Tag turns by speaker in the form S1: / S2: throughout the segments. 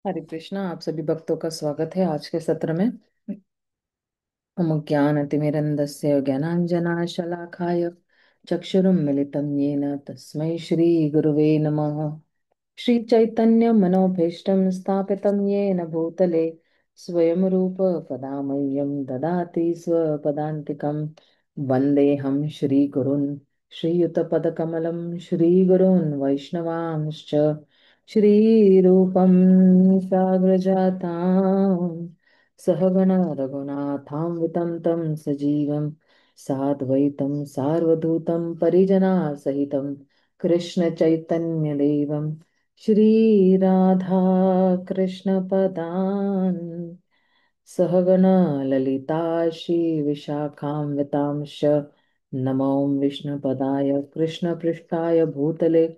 S1: हरे कृष्णा। आप सभी भक्तों का स्वागत है आज के सत्र में। ओम ज्ञानतिमिरन्दस्य ज्ञानाञ्जनाशलाकाय चक्षुरुन्मिलितं येन तस्मै श्रीगुरुवे नमः। श्रीचैतन्यमनोभीष्टं स्थापितं येन भूतले स्वयं रूप कदा मह्यं ददाति स्वपदान्तिकं। वन्देऽहं श्रीगुरुन् श्रीयुतपदकमलं श्रीगुरून् वैष्णवांश्च श्रीरूपं साग्रजातां सहगण रघुनाथान्वितं तं सजीवं साद्वैतं सार्वधूतं परिजनासहितं कृष्ण चैतन्य देवम श्रीराधा कृष्ण पदान सहगणा ललिता श्री विशाखान्वितांश्च नमो विष्णुपदाय कृष्ण पृष्ठाय भूतले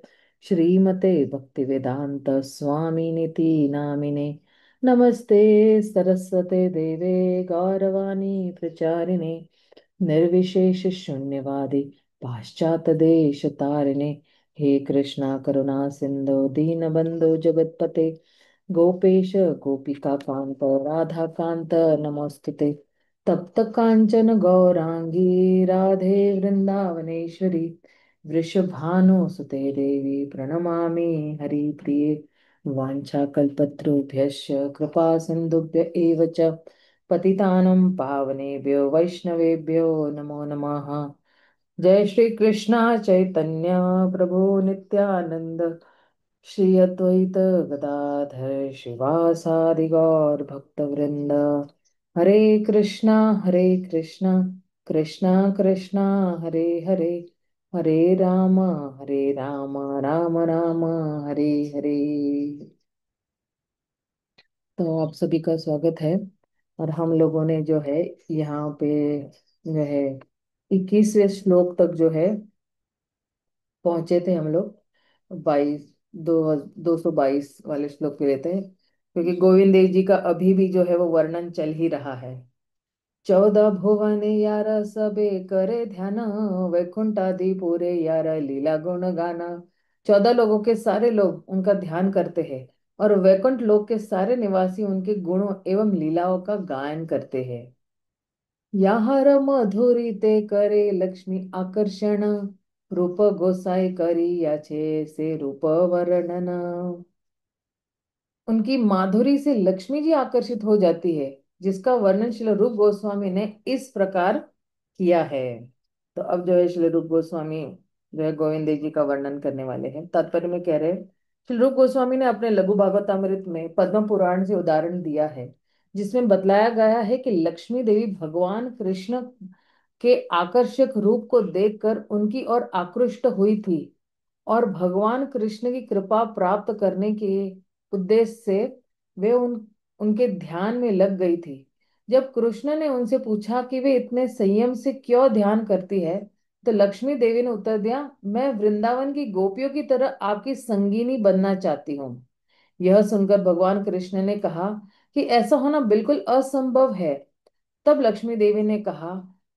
S1: श्रीमते भक्तिवेदांत स्वामिनिति नामिने नमस्ते सरस्वते देवे गौरवाणी प्रचारिणे निर्विशेष शून्यवादी पाश्चात्य देश तारिणे हे कृष्णा करुणा सिंधु दीनबंधु जगतपते गोपेश गोपिका कांत राधा कांत नमोस्तुते तप्त कांचन गौरांगी राधे वृंदावनेश्वरी वृषभानुसुते देवी प्रणमामि हरिप्रिये वाञ्छाकल्पतरुभ्यश्च कृपा सिन्धुभ्य एव च पतितानं पावनेभ्यो वैष्णवेभ्यो नमो नमः। जय श्री कृष्णा चैतन्य प्रभु नित्यानंद श्री अद्वैत गदाधर शिवासादि गौर भक्तवृंद। हरे कृष्णा कृष्णा कृष्णा हरे हरे हरे राम राम राम हरे हरे। तो आप सभी का स्वागत है। और हम लोगों ने जो है यहाँ पे जो है 21वें श्लोक तक जो है पहुंचे थे हम लोग। 222 वाले श्लोक पे रहते हैं, क्योंकि गोविंद देव जी का अभी भी जो है वो वर्णन चल ही रहा है। 14 भुवन यार सबे करे ध्यान, वैकुंठादि पूरे यार लीला गुण गाना। 14 लोगों के सारे लोग उनका ध्यान करते हैं, और वैकुंठ लोक के सारे निवासी उनके गुणों एवं लीलाओं का गायन करते हैं। याहर मधुरी ते करे लक्ष्मी आकर्षण, रूप गोसाई करी या छे से रूप वर्णन। उनकी माधुरी से लक्ष्मी जी आकर्षित हो जाती है, जिसका वर्णन श्री रूप गोस्वामी ने इस प्रकार किया है। तो अब जो है श्री रूप गोस्वामी जो है गोविंद देव जी का वर्णन करने वाले हैं। तात्पर्य में कह रहे हैं, श्री रूप गोस्वामी ने अपने लघु भागवतामृत में पद्म पुराण से उदाहरण दिया है, जिसमें बतलाया गया है कि लक्ष्मी देवी भगवान कृष्ण के आकर्षक रूप को देखकर उनकी ओर आकृष्ट हुई थी, और भगवान कृष्ण की कृपा प्राप्त करने के उद्देश्य से वे उनके ध्यान में लग गई थी। जब कृष्ण ने उनसे पूछा कि वे इतने संयम से क्यों ध्यान करती है, तो लक्ष्मी देवी ने उत्तर दिया, मैं वृंदावन की गोपियों की तरह आपकी संगीनी बनना चाहती हूँ। यह सुनकर भगवान कृष्ण ने कहा कि ऐसा होना बिल्कुल असंभव है। तब लक्ष्मी देवी ने कहा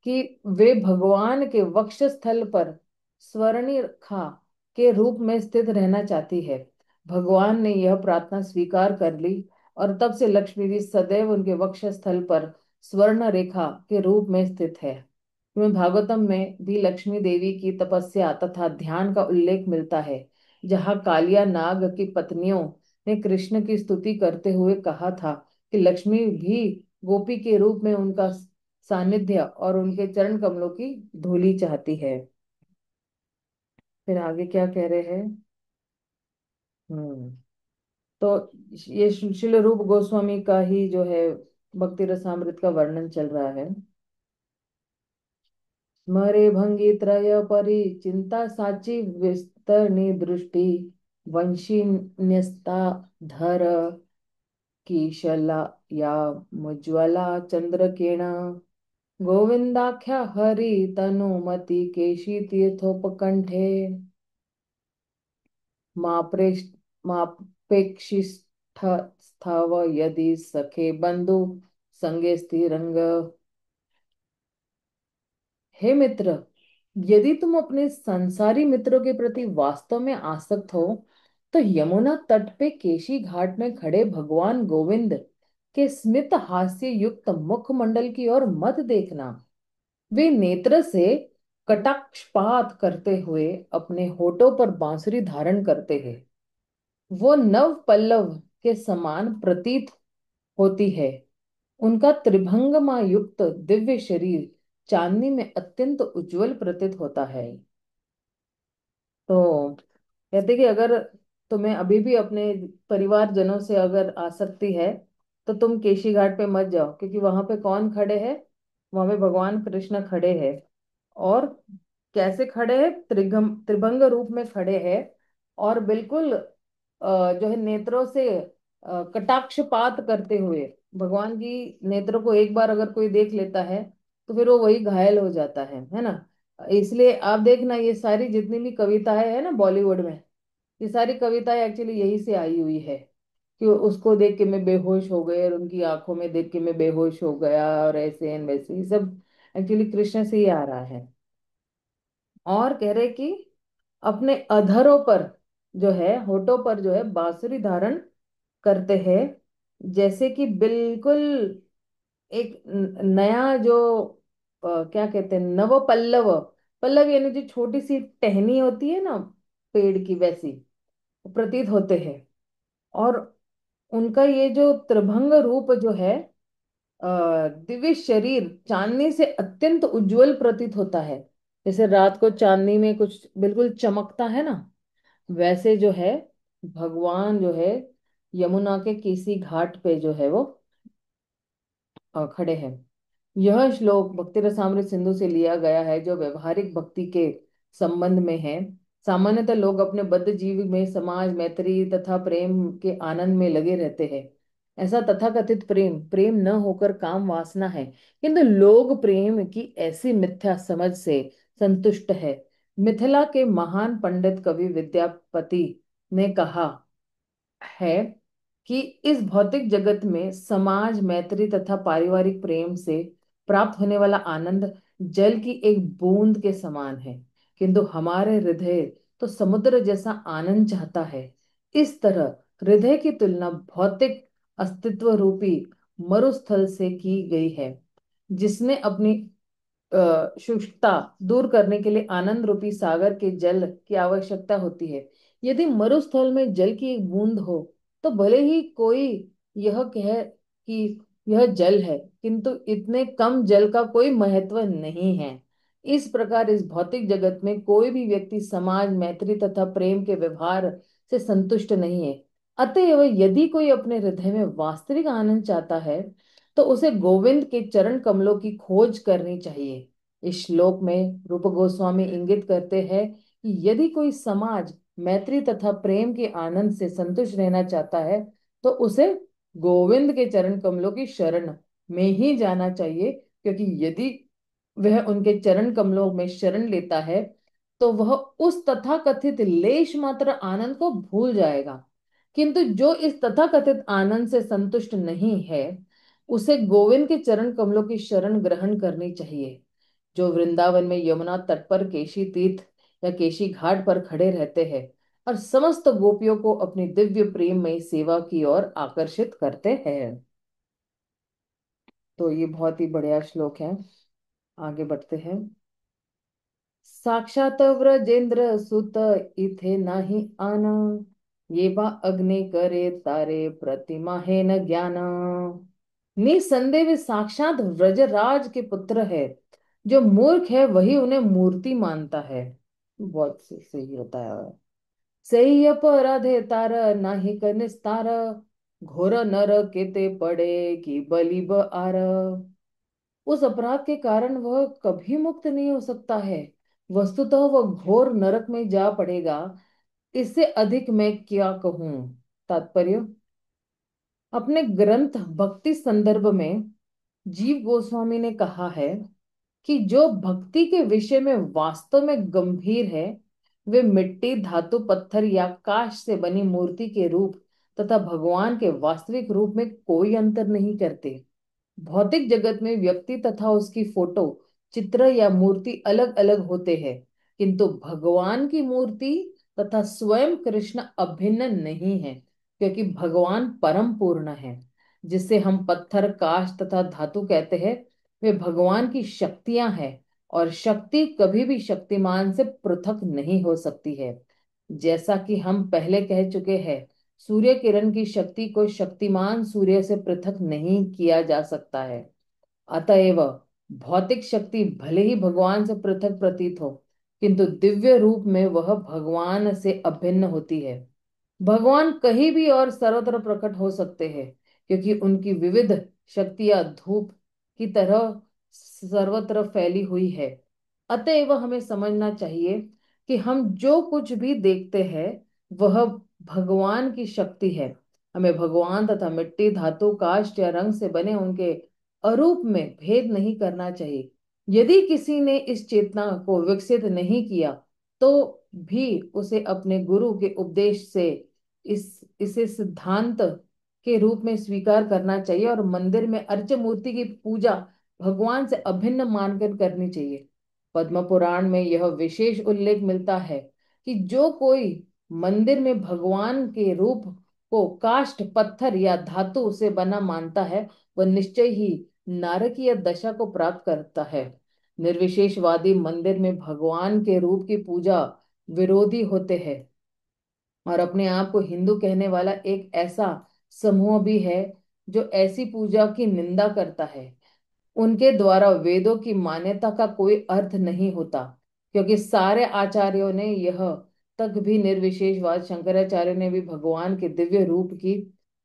S1: कि वे भगवान के वक्षस्थल पर स्वर्णिखा के रूप में स्थित रहना चाहती है। भगवान ने यह प्रार्थना स्वीकार कर ली, और तब से लक्ष्मी जी सदैव उनके वक्षस्थल पर स्वर्ण रेखा के रूप में स्थित है। तुम्हें भागवतम में भी लक्ष्मी देवी की तपस्या तथा ध्यान का उल्लेख मिलता है, जहाँ कालिया नाग की पत्नियों ने कृष्ण की स्तुति करते हुए कहा था कि लक्ष्मी भी गोपी के रूप में उनका सानिध्य और उनके चरण कमलों की धूली चाहती है। फिर आगे क्या कह रहे हैं? हम्म तो ये शिल रूप गोस्वामी का ही जो है भक्ति रसामृत का वर्णन चल रहा है। स्मरे भंगी त्रय परि चिंता साची विस्तरणी दृष्टि, वंशी न्यस्ता धर कीशला या मुज्ज्वला चंद्रकिरण, गोविंदाख्या हरि तनुमति केशी तीर्थोपकंठे, मापेक्षिष्ठ स्थव यदि सखे बंधु संगे स्थिरंग। हे मित्र, यदि तुम अपने संसारी मित्रों के प्रति वास्तव में आसक्त हो, तो यमुना तट पे केशी घाट में खड़े भगवान गोविंद के स्मित हास्य युक्त मुखमंडल की ओर मत देखना। वे नेत्र से कटाक्षपात करते हुए अपने होठों पर बांसुरी धारण करते हैं। वो नव पल्लव के समान प्रतीत होती है। उनका त्रिभंगमा युक्त दिव्य शरीर चांदनी में अत्यंत उज्जवल प्रतीत होता है। तो कहते कि अगर तुम्हें अभी भी अपने परिवारजनों से अगर आसक्ति है तो तुम केशी घाट पे मत जाओ, क्योंकि वहां पे कौन खड़े हैं? वहां पे भगवान कृष्ण खड़े हैं। और कैसे खड़े हैं? त्रिभंग रूप में खड़े हैं। और बिल्कुल जो है नेत्रों से कटाक्षपात करते हुए, भगवान की नेत्रों को एक बार अगर कोई देख लेता है तो फिर वो वही घायल हो जाता है ना। इसलिए आप देखना, ये सारी जितनी भी कविताएं है ना बॉलीवुड में, ये सारी कविताएं एक्चुअली यही से आई हुई है कि उसको देख के मैं बेहोश हो गई और उनकी आंखों में देख के मैं बेहोश हो गया और ऐसे एंड वैसे, ये सब एक्चुअली कृष्ण से ही आ रहा है। और कह रहे कि अपने अधरों पर जो है, होठों पर जो है बांसुरी धारण करते हैं, जैसे कि बिल्कुल एक नया जो क्या कहते हैं, नव पल्लव। पल्लव यानी जो छोटी सी टहनी होती है ना पेड़ की, वैसी प्रतीत होते हैं। और उनका ये जो त्रिभंग रूप जो है, दिव्य शरीर चांदनी से अत्यंत उज्जवल प्रतीत होता है। जैसे रात को चांदनी में कुछ बिल्कुल चमकता है ना, वैसे जो है भगवान जो है यमुना के किसी घाट पे जो है वो खड़े हैं। यह श्लोक भक्ति रसामृत सिंधु से लिया गया है, जो व्यवहारिक भक्ति के संबंध में है। सामान्यतः लोग अपने बद्ध जीव में समाज मैत्री तथा प्रेम के आनंद में लगे रहते हैं। ऐसा तथाकथित प्रेम प्रेम न होकर काम वासना है, किंतु लोग प्रेम की ऐसी मिथ्या समझ से संतुष्ट है। मिथिला के महान पंडित कवि विद्यापति ने कहा है कि इस भौतिक जगत में समाज मैत्री तथा पारिवारिक प्रेम से प्राप्त होने वाला आनंद जल की एक बूंद के समान है, किंतु हमारे हृदय तो समुद्र जैसा आनंद चाहता है। इस तरह हृदय की तुलना भौतिक अस्तित्व रूपी मरुस्थल से की गई है, जिसने अपनी शुष्कता दूर करने के लिए आनंद रूपी सागर के जल की आवश्यकता होती है। यदि मरुस्थल में जल की एक बूंद हो तो भले ही कोई यह कहे कि यह जल है, किंतु इतने कम जल का कोई महत्व नहीं है। इस प्रकार इस भौतिक जगत में कोई भी व्यक्ति समाज मैत्री तथा प्रेम के व्यवहार से संतुष्ट नहीं है। अतएव यदि कोई अपने हृदय में वास्तविक आनंद चाहता है तो उसे गोविंद के चरण कमलों की खोज करनी चाहिए। इस श्लोक में रूप गोस्वामी इंगित करते हैं कि यदि कोई समाज मैत्री तथा प्रेम के आनंद से संतुष्ट रहना चाहता है तो उसे गोविंद के चरण कमलों की शरण में ही जाना चाहिए, क्योंकि यदि वह उनके चरण कमलों में शरण लेता है तो वह उस तथाकथित लेश मात्र आनंद को भूल जाएगा। किंतु जो इस तथाकथित आनंद से संतुष्ट नहीं है, उसे गोविंद के चरण कमलों की शरण ग्रहण करनी चाहिए। जो वृंदावन में यमुना तट पर केशी तीर्थ या केशी घाट पर खड़े रहते हैं और समस्त गोपियों को अपनी दिव्य प्रेम में सेवा की ओर आकर्षित करते हैं। तो ये बहुत ही बढ़िया श्लोक है। आगे बढ़ते हैं। साक्षात व्रजेंद्र सुत इथे नाही आना, ये बा अग्नि करे तारे प्रतिमा है न ज्ञान। निसंदेह वे साक्षात व्रजराज के पुत्र है। जो मूर्ख है वही उन्हें मूर्ति मानता है। बहुत सही बताया है। सही अपराधे तार नाही कर निस्तार, घोर नर केते पड़े कि बलि ब आर। उस अपराध के कारण वह कभी मुक्त नहीं हो सकता है। वस्तुतः वह घोर नरक में जा पड़ेगा। इससे अधिक मैं क्या कहूं। तात्पर्य। अपने ग्रंथ भक्ति संदर्भ में जीव गोस्वामी ने कहा है कि जो भक्ति के विषय में वास्तव में गंभीर है, वे मिट्टी धातु पत्थर या काष्ठ से बनी मूर्ति के रूप तथा भगवान के वास्तविक रूप में कोई अंतर नहीं करते। भौतिक जगत में व्यक्ति तथा उसकी फोटो चित्र या मूर्ति अलग अलग होते हैं, किंतु भगवान की मूर्ति तथा स्वयं कृष्ण अभिन्न नहीं है, क्योंकि भगवान परम पूर्ण है। जिसे हम पत्थर, काष्ठ तथा धातु कहते हैं, वे भगवान की शक्तियां हैं, और शक्ति कभी भी शक्तिमान से पृथक नहीं हो सकती है। जैसा कि हम पहले कह चुके हैं, सूर्य किरण की शक्ति को शक्तिमान सूर्य से पृथक नहीं किया जा सकता है। अतएव भौतिक शक्ति भले ही भगवान से पृथक प्रतीत हो, किंतु दिव्य रूप में वह भगवान से अभिन्न होती है। भगवान कहीं भी और सर्वत्र प्रकट हो सकते हैं, क्योंकि उनकी विविध शक्तियां धूप की तरह सर्वत्र फैली हुई है। अतएव हमें समझना चाहिए कि हम जो कुछ भी देखते हैं, वह भगवान की शक्ति है। हमें भगवान तथा मिट्टी, धातु, काष्ठ या रंग से बने उनके अरूप में भेद नहीं करना चाहिए। यदि किसी ने इस चेतना को विकसित नहीं किया, तो भी उसे अपने गुरु के उपदेश से इसे सिद्धांत के रूप में स्वीकार करना चाहिए, और मंदिर में अर्च मूर्ति की पूजा भगवान से अभिन्न मानकर करनी चाहिए। पद्म पुराण में यह विशेष उल्लेख मिलता है कि जो कोई मंदिर में भगवान के रूप को काष्ठ, पत्थर या धातु से बना मानता है, वह निश्चय ही नारकीय दशा को प्राप्त करता है। निर्विशेषवादी मंदिर में भगवान के रूप की पूजा विरोधी होते हैं, और अपने आप को हिंदू कहने वाला एक ऐसा समूह भी है जो ऐसी पूजा की निंदा करता है। उनके द्वारा वेदों की मान्यता का कोई अर्थ नहीं होता, क्योंकि सारे आचार्यों ने यह तक भी निर्विशेषवाद, शंकराचार्य ने भी भगवान के दिव्य रूप की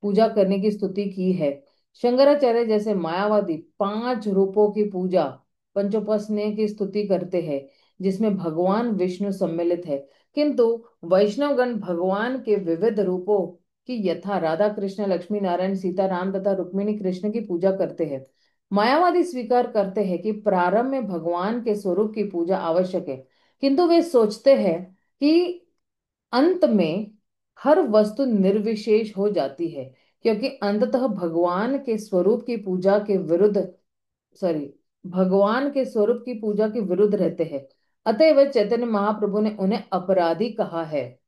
S1: पूजा करने की स्तुति की है। शंकराचार्य जैसे मायावादी पांच रूपों की पूजा, पंचोपासना की स्तुति करते हैं, जिसमें भगवान विष्णु सम्मिलित है। किंतु वैष्णवगण भगवान के विविध रूपों की यथा राधा कृष्ण, लक्ष्मी नारायण, सीता राम तथा रुक्मिणी कृष्ण की पूजा करते हैं। मायावादी स्वीकार करते हैं कि प्रारंभ में भगवान के स्वरूप की पूजा आवश्यक है, किंतु वे सोचते हैं कि अंत में हर वस्तु निर्विशेष हो जाती है, क्योंकि अंततः भगवान के स्वरूप की पूजा के विरुद्ध, सॉरी, भगवान के स्वरूप की पूजा के विरुद्ध रहते हैं। अतएव चैतन्य महाप्रभु ने उन्हें अपराधी कहा है।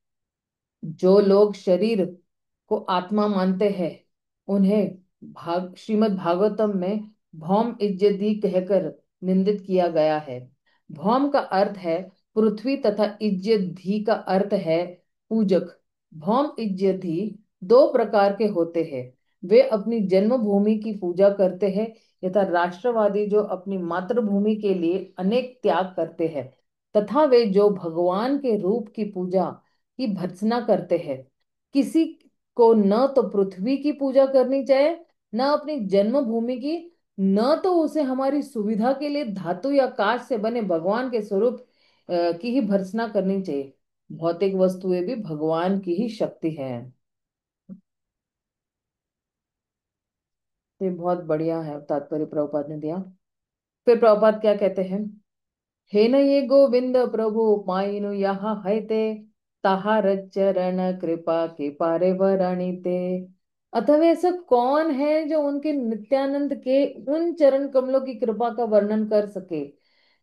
S1: जो लोग शरीर को आत्मा मानते हैं, उन्हें श्रीमद् भागवतम में भौम इज्जती कहकर निंदित किया गया है। भौम का अर्थ है पृथ्वी तथा इज्जती का अर्थ है पूजक। भौम इज्जती दो प्रकार के होते हैं। वे अपनी जन्मभूमि की पूजा करते हैं, यथा राष्ट्रवादी जो अपनी मातृभूमि के लिए अनेक त्याग करते हैं, तथा वे जो भगवान के रूप की पूजा की भर्त्सना करते हैं। किसी को न तो पृथ्वी की पूजा करनी चाहिए, न अपनी जन्मभूमि की, न तो उसे हमारी सुविधा के लिए धातु या कांच से बने भगवान के स्वरूप की ही भर्त्सना करनी चाहिए। भौतिक वस्तुएं भी भगवान की ही शक्ति है। तो ये बहुत बढ़िया है तात्पर्य प्रभुपाद ने दिया। फिर प्रभुपाद क्या कहते हैं? हे न ये गोविंद प्रभु पाइनु यहाँ है ते, ताहार चरण कृपा के पारे वरणिते। अतः ऐसा कौन है जो उनके नित्यानंद के उन चरण कमलों की कृपा का वर्णन कर सके,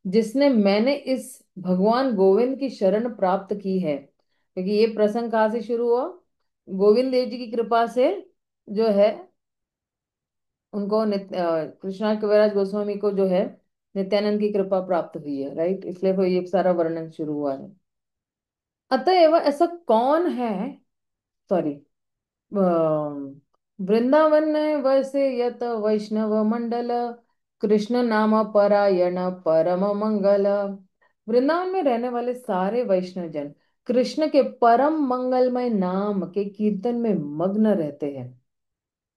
S1: जिसने मैंने इस भगवान गोविंद की शरण प्राप्त की है। क्योंकि ये प्रसंग कहाँ से शुरू हुआ? गोविंद देव जी की कृपा से जो है, उनको कृष्णा कविराज गोस्वामी को जो है नित्यानंद की कृपा प्राप्त हुई है, राइट? इसलिए वो ये सारा वर्णन शुरू हुआ है। अतएव ऐसा कौन है, सॉरी, वृंदावन वैसे यत वैष्णव मंडल, कृष्ण नाम परायण परम मंगल। वृंदावन में रहने वाले सारे वैष्णव जन कृष्ण के परम मंगलमय नाम के कीर्तन में मग्न रहते हैं।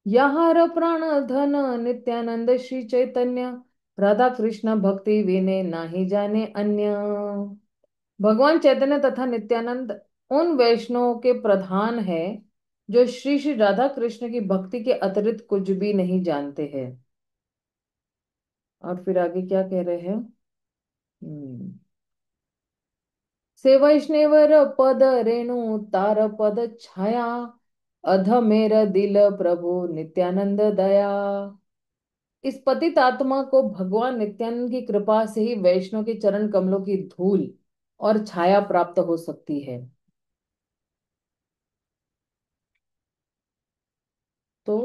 S1: यहाँ प्राण धन नित्यानंद श्री चैतन्य, राधा कृष्ण भक्ति विने नाही जाने अन्य। भगवान चैतन्य तथा नित्यानंद उन वैष्णवों के प्रधान हैं जो श्री श्री राधा कृष्ण की भक्ति के अतिरिक्त कुछ भी नहीं जानते हैं। और फिर आगे क्या कह रहे हैं? हम्म से वैष्णवर पद रेणु तार पद छाया, अध मेरा दिल प्रभु नित्यानंद दया। इस पतित आत्मा को भगवान नित्यानंद की कृपा से ही वैष्णव के चरण कमलों की धूल और छाया प्राप्त हो सकती है। तो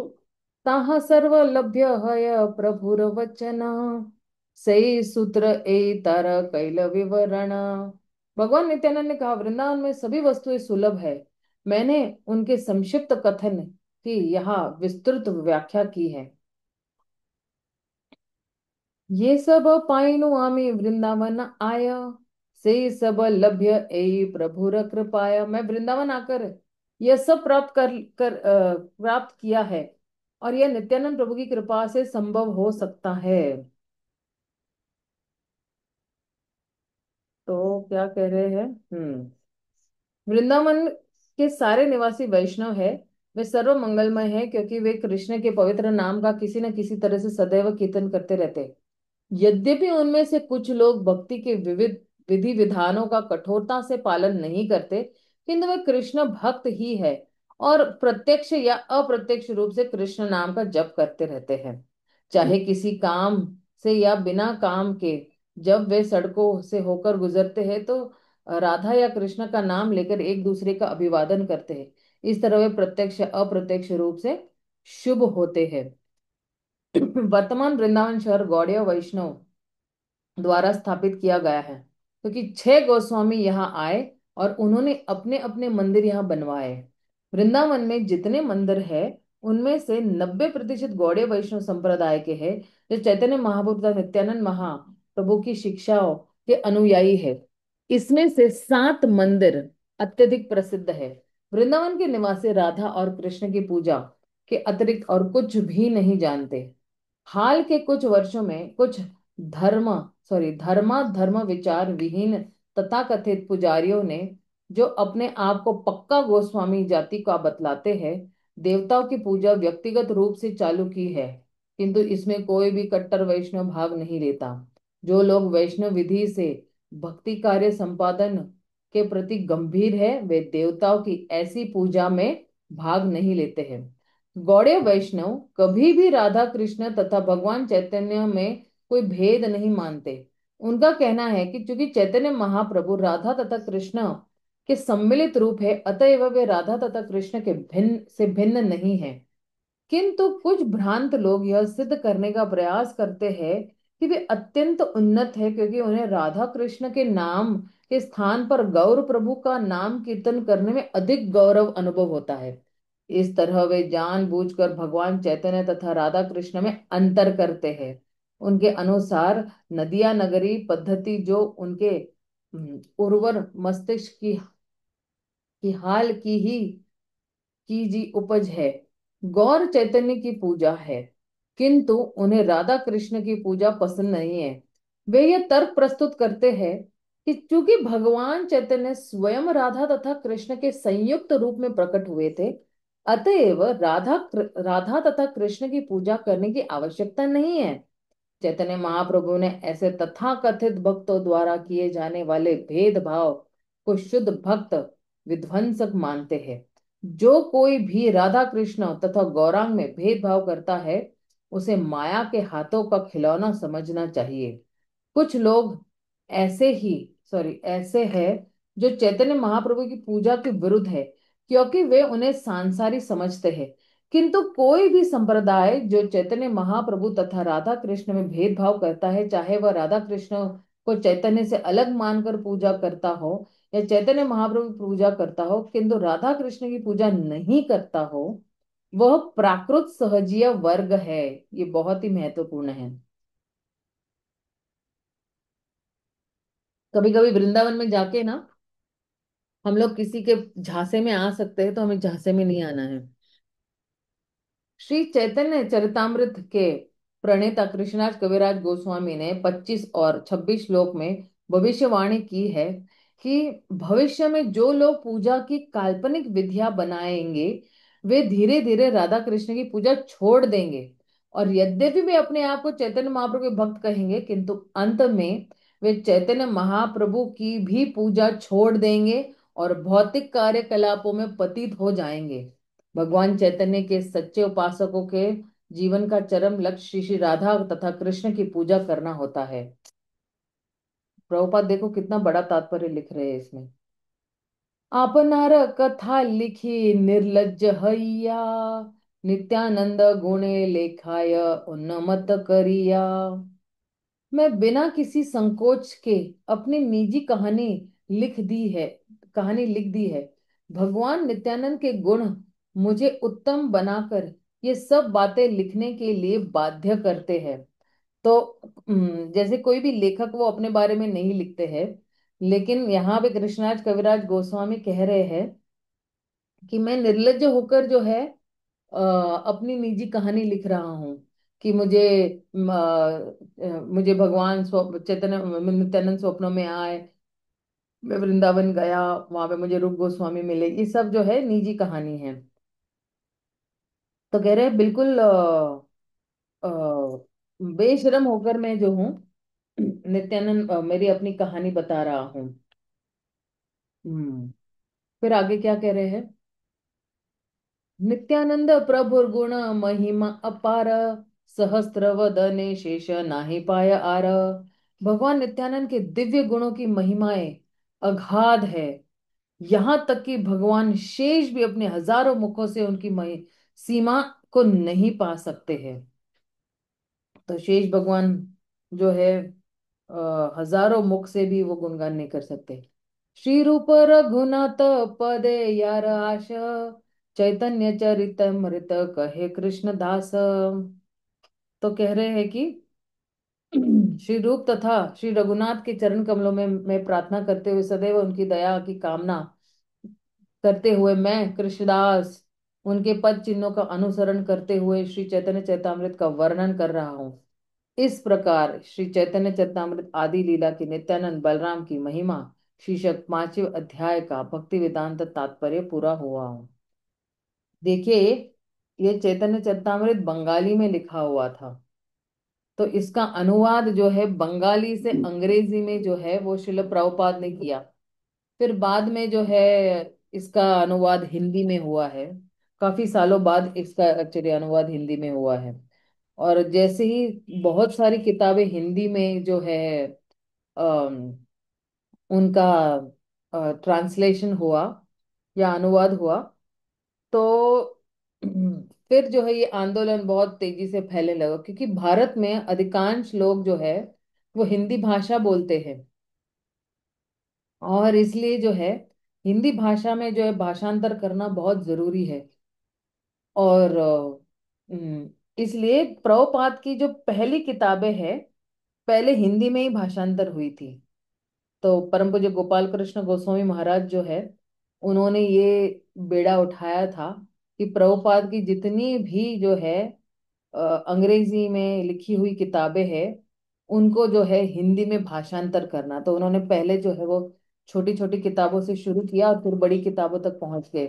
S1: ताहा सर्व लभ्य हय प्रभुर वचन, सई सूत्र ए तार कैल विवरण। भगवान नित्यानंद ने कहा, वृंदावन में सभी वस्तुएं सुलभ है। मैंने उनके संक्षिप्त कथन की यहाँ विस्तृत व्याख्या की है। ये सब पाइनु आमी वृंदावन आया, से सब लभ्य ए प्रभुर कृपाया। मैं वृंदावन आकर यह सब प्राप्त किया है, और यह नित्यानंद प्रभु की कृपा से संभव हो सकता है। तो क्या कह रहे हैं? वृंदावन के सारे निवासी वैष्णव है। वे सर्व मंगलमय है, क्योंकि वे कृष्ण के पवित्र नाम का किसी न किसी तरह से सदैव कीर्तन करते रहते हैं। यद्यपि उनमें से कुछ लोग भक्ति के विविध विधि विधानों का कठोरता से पालन नहीं करते, किंतु वे कृष्ण भक्त ही है और प्रत्यक्ष या अप्रत्यक्ष रूप से कृष्ण नाम का जप करते रहते हैं। चाहे किसी काम से या बिना काम के, जब वे सड़कों से होकर गुजरते हैं तो राधा या कृष्ण का नाम लेकर एक दूसरे का अभिवादन करते हैं। इस तरह वे प्रत्यक्ष अप्रत्यक्ष रूप से शुभ होते हैं। वर्तमान वृंदावन शहर गौड़ीय वैष्णव द्वारा स्थापित किया गया है, क्योंकि 6 गोस्वामी यहाँ आए और उन्होंने अपने अपने मंदिर यहाँ बनवाए। वृंदावन में जितने मंदिर हैं, उनमें से 90% गौड़ीय वैष्णव संप्रदाय के हैं, जो चैतन्य महाप्रभु तथा नित्यानंद महाप्रभु की शिक्षाओं के अनुयायी है। इसमें से 7 मंदिर अत्यधिक प्रसिद्ध है। वृंदावन के निवासी राधा और कृष्ण की पूजा के अतिरिक्त और कुछ भी नहीं जानते। हाल के कुछ वर्षों में कुछ धर्म धर्म विचार विहीन तथाकथित पुजारियों ने, जो अपने आप को पक्का गोस्वामी जाति का बतलाते हैं, देवताओं की पूजा व्यक्तिगत रूप से चालू की है, किंतु इसमें कोई भी कट्टर वैष्णव भाग नहीं लेता। जो लोग वैष्णव विधि से भक्ति कार्य संपादन के प्रति गंभीर है, वे देवताओं की ऐसी पूजा में भाग नहीं लेते हैं। गौड़ीय वैष्णव कभी भी राधा कृष्ण तथा भगवान चैतन्य में कोई भेद नहीं मानते। उनका कहना है कि चूंकि चैतन्य महाप्रभु राधा तथा कृष्ण के सम्मिलित रूप है, अतएव वे राधा तथा कृष्ण के भिन्न नहीं है। किंतु कुछ भ्रांत लोग यह सिद्ध करने का प्रयास करते हैं कि वे अत्यंत उन्नत है, क्योंकि उन्हें राधा कृष्ण के नाम के स्थान पर गौर प्रभु का नाम कीर्तन करने में अधिक गौरव अनुभव होता है। इस तरह वे जानबूझकर भगवान चैतन्य तथा राधा कृष्ण में अंतर करते हैं। उनके अनुसार नदिया नगरी पद्धति, जो उनके उर्वर मस्तिष्क की हाल की जी उपज है, गौर चैतन्य की पूजा है, किंतु उन्हें राधा कृष्ण की पूजा पसंद नहीं है। वे यह तर्क प्रस्तुत करते हैं कि चूंकि भगवान चैतन्य स्वयं राधा तथा कृष्ण के संयुक्त रूप में प्रकट हुए थे, अतएव राधा तथा कृष्ण की पूजा करने की आवश्यकता नहीं है। चैतन्य महाप्रभु ने ऐसे तथाकथित भक्तों द्वारा किए जाने वाले भेदभाव को शुद्ध भक्त विध्वंसक मानते हैं। जो कोई भी राधा कृष्ण तथा गौरांग में भेदभाव करता है, उसे माया के हाथों का खिलौना समझना चाहिए। कुछ लोग ऐसे हैं जो चैतन्य महाप्रभु की पूजा के विरुद्ध है, क्योंकि वे उन्हें सांसारिक समझते हैं। किंतु कोई भी संप्रदाय जो चैतन्य महाप्रभु तथा राधा कृष्ण में भेदभाव करता है, चाहे वह राधा कृष्ण को चैतन्य से अलग मानकर पूजा करता हो या चैतन्य महाप्रभु की पूजा करता हो, किंतु राधा कृष्ण की पूजा नहीं करता हो, वह प्राकृत सहजीय वर्ग है। ये बहुत ही महत्वपूर्ण है। कभी कभी वृंदावन में जाके ना, हम लोग किसी के झांसे में आ सकते हैं, तो हमें झांसे में नहीं आना है। श्री चैतन्य चरितामृत के प्रणेता कृष्णराज कविराज गोस्वामी ने 25 और 26 श्लोक में भविष्यवाणी की है कि भविष्य में जो लोग पूजा की काल्पनिक विधियां बनाएंगे, वे धीरे धीरे राधा कृष्ण की पूजा छोड़ देंगे। और यद्यपि वे अपने आप को चैतन्य महाप्रभु के भक्त कहेंगे, किंतु अंत में वे चैतन्य महाप्रभु की भी पूजा छोड़ देंगे और भौतिक कार्यकलापों में पतित हो जाएंगे। भगवान चैतन्य के सच्चे उपासकों के जीवन का चरम लक्ष्य श्री श्री राधा तथा कृष्ण की पूजा करना होता है। प्रभुपाद देखो कितना बड़ा तात्पर्य लिख रहे हैं इसमें। आपनार कथा लिखी निर्लज हैया, नित्यानंद गुणे लेखाय उन्नमत करिया। मैं बिना किसी संकोच के अपनी निजी कहानी लिख दी है। भगवान नित्यानंद के गुण मुझे उत्तम बनाकर ये सब बातें लिखने के लिए बाध्य करते हैं। तो जैसे कोई भी लेखक वो अपने बारे में नहीं लिखते हैं, लेकिन यहाँ पे कृष्णराज कविराज गोस्वामी कह रहे हैं कि मैं निर्लज्ज होकर जो है अपनी निजी कहानी लिख रहा हूँ कि मुझे भगवान चैतन्य नित्यानंद स्वप्नों में आए, मैं वृंदावन गया, वहां पे मुझे रूप गोस्वामी मिले, ये सब जो है निजी कहानी है। तो कह रहे हैं बिल्कुल अ, बेशरम होकर मैं जो हूँ नित्यानंद मेरी अपनी कहानी बता रहा हूँ। हम्म फिर आगे क्या कह रहे हैं। नित्यानंद प्रभु गुण महिमा अपार, सहस्त्र वदने शेष नाही पाय आर। भगवान नित्यानंद के दिव्य गुणों की महिमाएं अगाध है। यहाँ तक कि भगवान शेष भी अपने हजारों मुखों से उनकी सीमा को नहीं पा सकते हैं। तो शेष भगवान जो है हजारों मुख से भी वो गुणगान नहीं कर सकते। श्री रूप रघुनाथ पदे यार आश, चैतन्य चरितमृत कहे कृष्ण दास। तो कह रहे हैं कि श्री रूप तथा श्री रघुनाथ के चरण कमलों में मैं प्रार्थना करते हुए सदैव उनकी दया की कामना करते हुए मैं कृष्णदास उनके पद चिन्हों का अनुसरण करते हुए श्री चैतन्य चैतामृत का वर्णन कर रहा हूँ। इस प्रकार श्री चैतन्य चैतामृत आदि लीला की नित्यानंद बलराम की महिमा शीर्षक 5वें अध्याय का भक्ति वेदांत तात्पर्य पूरा हुआ। देखिए, ये चैतन्य चैतामृत बंगाली में लिखा हुआ था, तो इसका अनुवाद जो है बंगाली से अंग्रेजी में जो है वो शिल प्रभुपाद ने किया। फिर बाद में जो है इसका अनुवाद हिंदी में हुआ है। काफी सालों बाद इसका एक्चुअली अनुवाद हिंदी में हुआ है। और जैसे ही बहुत सारी किताबें हिंदी में जो है अम, उनका ट्रांसलेशन हुआ या अनुवाद हुआ, तो फिर जो है ये आंदोलन बहुत तेजी से फैलने लगा, क्योंकि भारत में अधिकांश लोग जो है वो हिंदी भाषा बोलते हैं। और इसलिए जो है हिंदी भाषा में जो है भाषांतर करना बहुत जरूरी है। और इसलिए प्रभुपाद की जो पहली किताबें हैं पहले हिंदी में ही भाषांतर हुई थी। तो परम पूज्य गोपाल कृष्ण गोस्वामी महाराज जो है उन्होंने ये बेड़ा उठाया था कि प्रभुपाद की जितनी भी जो है अंग्रेजी में लिखी हुई किताबें हैं उनको जो है हिंदी में भाषांतर करना। तो उन्होंने पहले जो है वो छोटी छोटी किताबों से शुरू किया और फिर बड़ी किताबों तक पहुंच गए।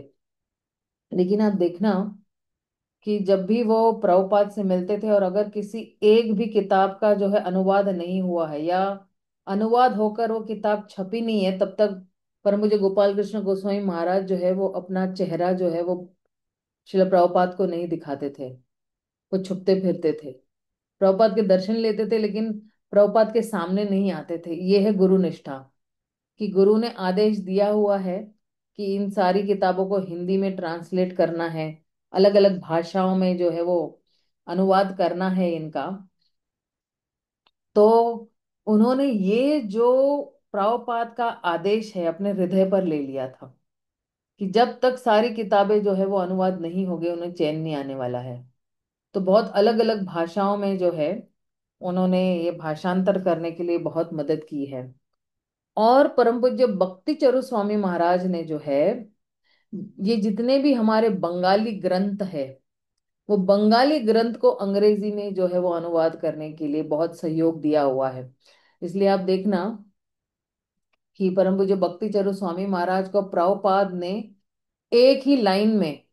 S1: लेकिन आप देखना कि जब भी वो प्रभुपाद से मिलते थे और अगर किसी एक भी किताब का जो है अनुवाद नहीं हुआ है या अनुवाद होकर वो किताब छपी नहीं है, तब तक परम पूज्य गोपाल कृष्ण गोस्वामी महाराज जो है वो अपना चेहरा जो है वो शिल प्रभुपाद को नहीं दिखाते थे। वो छुपते फिरते थे, प्रभुपाद के दर्शन लेते थे लेकिन प्रभुपाद के सामने नहीं आते थे। ये है गुरु निष्ठा, कि गुरु ने आदेश दिया हुआ है कि इन सारी किताबों को हिंदी में ट्रांसलेट करना है, अलग अलग भाषाओं में जो है वो अनुवाद करना है इनका। तो उन्होंने ये जो प्रभुपाद का आदेश है अपने हृदय पर ले लिया था कि जब तक सारी किताबें जो है वो अनुवाद नहीं होंगे उन्हें चैन नहीं आने वाला है। तो बहुत अलग अलग भाषाओं में जो है उन्होंने ये भाषांतर करने के लिए बहुत मदद की है। और परम पूज्य भक्ति चरु स्वामी महाराज ने जो है ये जितने भी हमारे बंगाली ग्रंथ है वो बंगाली ग्रंथ को अंग्रेजी में जो है वो अनुवाद करने के लिए बहुत सहयोग दिया हुआ है। इसलिए आप देखना कि परम पूज्य भक्ति चरु स्वामी महाराज को प्रभुपाद ने एक ही लाइन में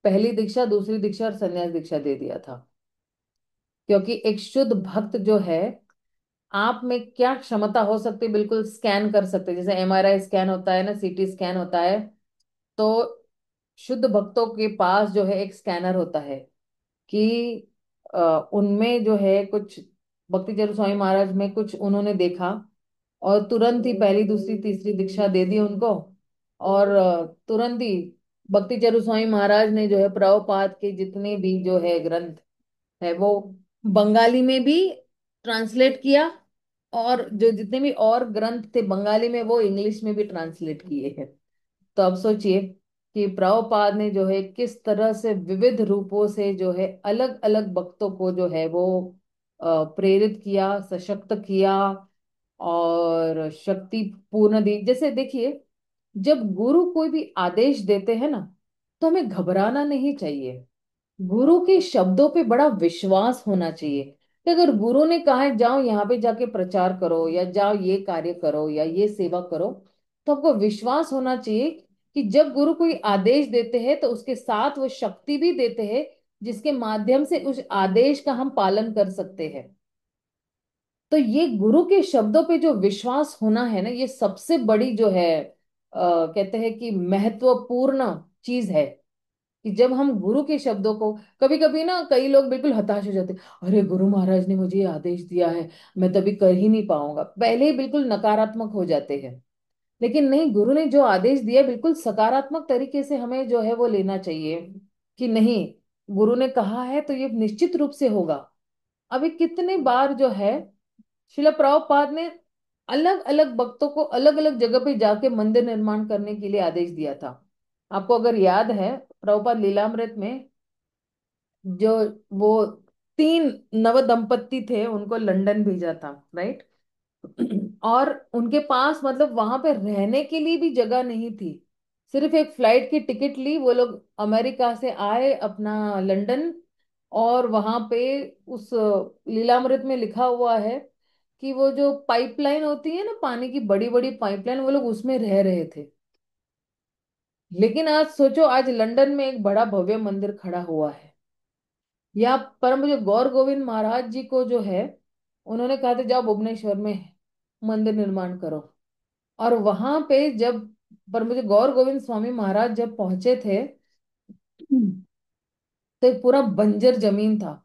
S1: पहली दीक्षा दूसरी दीक्षा और संन्यास दीक्षा दे दिया था। क्योंकि एक शुद्ध भक्त जो है आप में क्या क्षमता हो सकती है, बिल्कुल स्कैन कर सकते हैं, जैसे एमआरआई स्कैन होता है ना, सीटी स्कैन होता है। तो शुद्ध भक्तों के पास जो है एक स्कैनर होता है कि उनमें जो है कुछ भक्ति चरण स्वामी महाराज में कुछ उन्होंने देखा और तुरंत ही पहली दूसरी तीसरी दीक्षा दे दी उनको। और तुरंत ही भक्ति चरु स्वामी महाराज ने जो है प्रभुपाद के जितने भी जो है ग्रंथ है वो बंगाली में भी ट्रांसलेट किया, और जो जितने भी और ग्रंथ थे बंगाली में वो इंग्लिश में भी ट्रांसलेट किए हैं। तो अब सोचिए कि प्रभुपाद ने जो है किस तरह से विविध रूपों से जो है अलग अलग भक्तों को जो है वो प्रेरित किया, सशक्त किया और शक्ति पूर्ण दी। जैसे देखिए, जब गुरु कोई भी आदेश देते हैं ना, तो हमें घबराना नहीं चाहिए। गुरु के शब्दों पे बड़ा विश्वास होना चाहिए कि अगर गुरु ने कहा है जाओ यहाँ पे जाके प्रचार करो, या जाओ ये कार्य करो, या ये सेवा करो, तो आपको विश्वास होना चाहिए कि जब गुरु कोई आदेश देते हैं तो उसके साथ वो शक्ति भी देते हैं जिसके माध्यम से उस आदेश का हम पालन कर सकते हैं। तो ये गुरु के शब्दों पे जो विश्वास होना है ना, ये सबसे बड़ी जो है कहते हैं कि महत्वपूर्ण चीज है। कि जब हम गुरु के शब्दों को, कभी कभी ना कई लोग बिल्कुल हताश हो जाते, अरे गुरु महाराज ने मुझे ये आदेश दिया है, मैं तभी कर ही नहीं पाऊंगा, पहले ही बिल्कुल नकारात्मक हो जाते हैं। लेकिन नहीं, गुरु ने जो आदेश दिया बिल्कुल सकारात्मक तरीके से हमें जो है वो लेना चाहिए कि नहीं, गुरु ने कहा है तो ये निश्चित रूप से होगा। अभी कितने बार जो है शिला प्रभुपाद ने अलग अलग भक्तों को अलग अलग जगह पे जाके मंदिर निर्माण करने के लिए आदेश दिया था। आपको अगर याद है, प्रभुपाद लीलामृत में जो वो तीन नव दंपत्ति थे उनको लंदन भेजा था, राइट। और उनके पास मतलब वहां पे रहने के लिए भी जगह नहीं थी। सिर्फ एक फ्लाइट की टिकट ली, वो लोग अमेरिका से आए अपना लंदन, और वहां पे उस लीलामृत में लिखा हुआ है कि वो जो पाइपलाइन होती है ना, पानी की बड़ी बड़ी पाइपलाइन, वो लोग उसमें रह रहे थे। लेकिन आज सोचो, आज लंदन में एक बड़ा भव्य मंदिर खड़ा हुआ है। या परम पूज्य गौर गोविंद महाराज जी को जो है, उन्होंने कहा था जाओ भुवनेश्वर में मंदिर निर्माण करो। और वहां पे जब परम पूज्य गौर गोविंद स्वामी महाराज जब पहुंचे थे, तो एक पूरा बंजर जमीन था,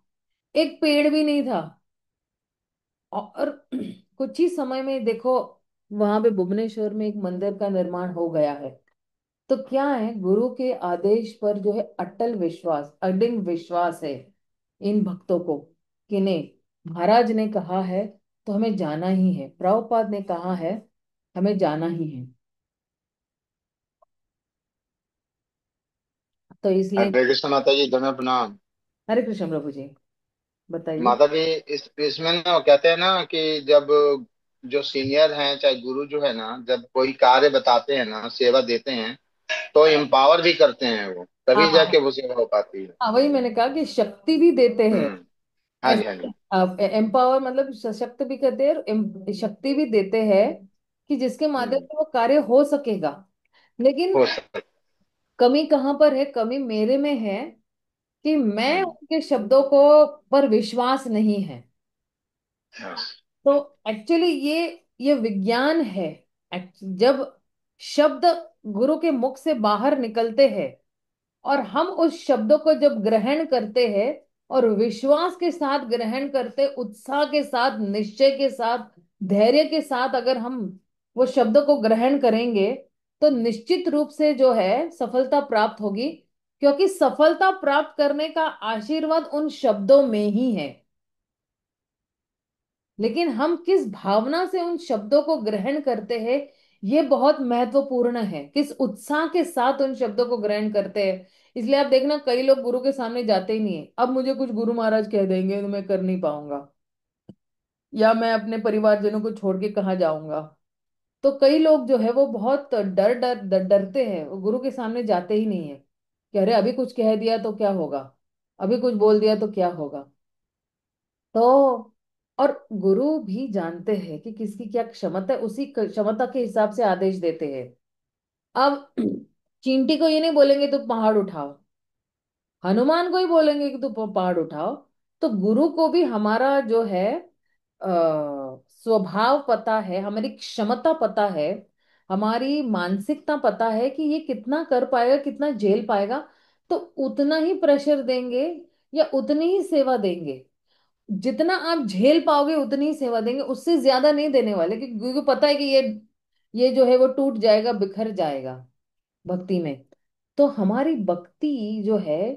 S1: एक पेड़ भी नहीं था। और कुछ ही समय में देखो, वहां पे भुवनेश्वर में एक मंदिर का निर्माण हो गया है। तो क्या है, गुरु के आदेश पर जो है अटल विश्वास, अडिग विश्वास है इन भक्तों को कि नहीं, महाराज ने कहा है तो हमें जाना ही है, प्रभुपाद ने कहा है हमें जाना ही है। तो इसलिए,
S2: हरे कृष्ण माता जी, धन्य प्रणाम।
S1: हरे कृष्ण प्रभु जी, बताइए।
S2: माता जी, इस इसमें ना वो कहते हैं ना कि जब जो सीनियर हैं, चाहे गुरु जो है ना, जब कोई कार्य बताते हैं ना, सेवा देते हैं, तो एम्पावर भी करते हैं वो, तभी
S1: हाँ
S2: जाके वो सेवा हो पाती है।
S1: हाँ, वही मैंने कहा कि शक्ति भी देते हैं।
S2: हम्म। हाँ जी, हाँ जी।
S1: ऐसे एम्पावर मतलब सशक्त भी करते हैं और शक्ति भी देते हैं कि जिसके माध्यम
S2: हम्म।
S1: से वो कार्य हो सकेगा। लेकिन
S2: हो सकता।
S1: कमी कहाँ पर है? कमी मेरे में है कि मैं
S2: हम्म।
S1: उनके शब्दों को पर विश्वास नहीं है।
S2: हाँ।
S1: तो एक्चुअली ये विज्ञान है। जब शब्द गुरु के मुख से बाहर निकलते हैं और हम उस शब्दों को जब ग्रहण करते हैं और विश्वास के साथ ग्रहण करते, उत्साह के साथ, निश्चय के साथ, धैर्य के साथ अगर हम वो शब्दों को ग्रहण करेंगे, तो निश्चित रूप से जो है सफलता प्राप्त होगी। क्योंकि सफलता प्राप्त करने का आशीर्वाद उन शब्दों में ही है। लेकिन हम किस भावना से उन शब्दों को ग्रहण करते हैं, ये बहुत महत्वपूर्ण है, किस उत्साह के साथ उन शब्दों को ग्रहण करते हैं। इसलिए आप देखना, कई लोग गुरु के सामने जाते ही नहीं है, अब मुझे कुछ गुरु महाराज कह देंगे तो मैं कर नहीं पाऊंगा, या मैं अपने परिवारजनों को छोड़ के कहाँ जाऊंगा। तो कई लोग जो है वो बहुत डरते हैं, वो गुरु के सामने जाते ही नहीं है कि अरे अभी कुछ कह दिया तो क्या होगा, अभी कुछ बोल दिया तो क्या होगा। तो और गुरु भी जानते हैं कि किसकी क्या क्षमता है, उसी क्षमता के हिसाब से आदेश देते हैं। अब चींटी को ये नहीं बोलेंगे तो पहाड़ उठाओ, हनुमान को ही बोलेंगे कि तू पहाड़ उठाओ। तो गुरु को भी हमारा जो है स्वभाव पता है, हमारी क्षमता पता है, हमारी मानसिकता पता है कि ये कितना कर पाएगा, कितना झेल पाएगा। तो उतना ही प्रेशर देंगे या उतनी ही सेवा देंगे। जितना आप झेल पाओगे उतनी ही सेवा देंगे, उससे ज्यादा नहीं देने वाले, क्योंकि पता है कि ये जो है वो टूट जाएगा, बिखर जाएगा भक्ति में। तो हमारी भक्ति जो है,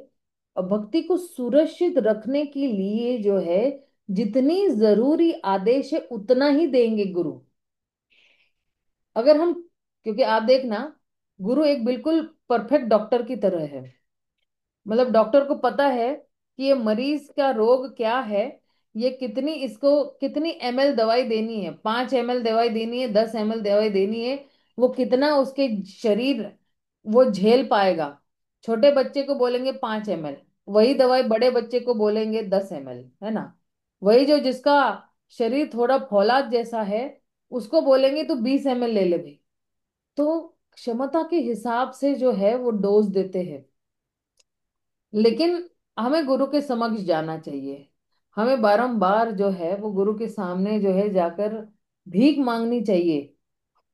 S1: भक्ति को सुरक्षित रखने के लिए जो है, जितनी जरूरी आदेश है उतना ही देंगे गुरु। अगर हम, क्योंकि आप देखना, गुरु एक बिल्कुल परफेक्ट डॉक्टर की तरह है। मतलब डॉक्टर को पता है कि ये मरीज का रोग क्या है, ये कितनी, इसको कितनी एमएल दवाई देनी है, 5 ml दवाई देनी है, 10 ml दवाई देनी है, वो कितना उसके शरीर वो झेल पाएगा। छोटे बच्चे को बोलेंगे 5 ml, वही दवाई बड़े बच्चे को बोलेंगे 10 ml, है ना। वही जो जिसका शरीर थोड़ा फौलाद जैसा है, उसको बोलेंगे तो 20 ml ले ले भाई। तो क्षमता के हिसाब से जो है वो डोज देते हैं। लेकिन हमें गुरु के समक्ष जाना चाहिए। हमें बारंबार जो है वो गुरु के सामने जो है जाकर भीख मांगनी चाहिए।